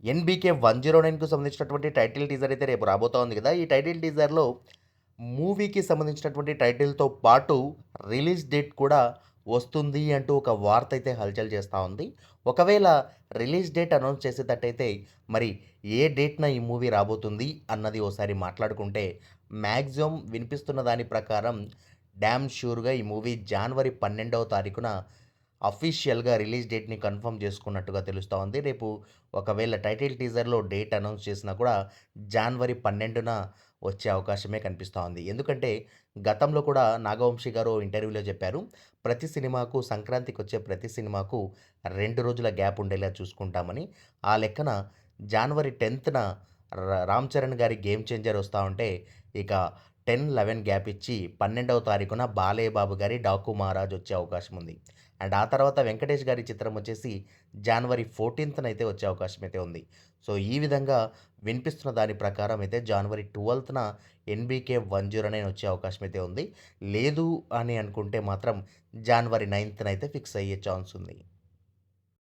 'NBK 109'కు సంబంధించినటువంటి title teaser అయితే రేపు రాబోతా ఉంది గదా! ఈ టైటిల్ టీజర్‌లో మూవీకి సంబంధించినటువంటి టైటిల్‌తో పాటు రిలీజ్ డేట్ కూడా వస్తుంది అంటూ ఒక వార్త అయితే హల్చల్ చేస్తా ఉంది. ఒకవేళ రిలీజ్ డేట్ అనౌన్స్ చేసేటట్టయితే మరి ఏ డేట్‌న ఈ మూవీ రాబోతుంది అన్నది ఓసారి మాట్లాడుకుంటే మాక్సిమం వినిపిస్తున్న దాని ప్రకారం డామ్ ష్యూర్‌గా ఈ మూవీ జనవరి 12వ తారీఖున అఫీషియల్‌గా రిలీజ్ డేట్‌ని కన్ఫర్మ్ చేసుకున్నట్టుగా తెలుస్తా ఉంది. రేపు ఒకవేళ టైటిల్ టీజర్‌లో డేట్ అనౌన్స్ చేసినా కూడా జనవరి 12న వచ్చే అవకాశమే కనిపిస్తా ఉంది. ఎందుకంటే గతంలో కూడా నాగవంశి గారు ఓ ఇంటర్వ్యూలో చెప్పారు. ప్రతి సినిమాకు సంక్రాంతికొచ్చే ప్రతి సినిమాకు 2 రోజుల గ్యాప్ ఉండేలా చూసుకుంటామని. ఆ లెక్కన జనవరి 10న 'రామ్ చరణ్' గారి 'గేమ్ చేంజర్' వస్తా ఉంటే ఇక 10, 11 గ్యాప్ ఇచ్చి 12వ తారీఖున బాలయ్య బాబు గారి 'డాకు మహారాజ్' వచ్చే అవకాశం ఉంది. అండ్ ఆ తర్వాత వెంకటేష్ గారి చిత్రం వచ్చేసి జనవరి 14థ్‌నైతే వచ్చే అవకాశం అయితే ఉంది. సో, ఈ విధంగా వినిపిస్తున్న దాని ప్రకారం అయితే జనవరి 12థ్‌న 'ఎన్‌బీకే 109' వచ్చే అవకాశం అయితే ఉంది. లేదు అని అనుకుంటే మాత్రం జనవరి 9థ్‌నైతే ఫిక్స్ అయ్యే ఛాన్స్ ఉంది.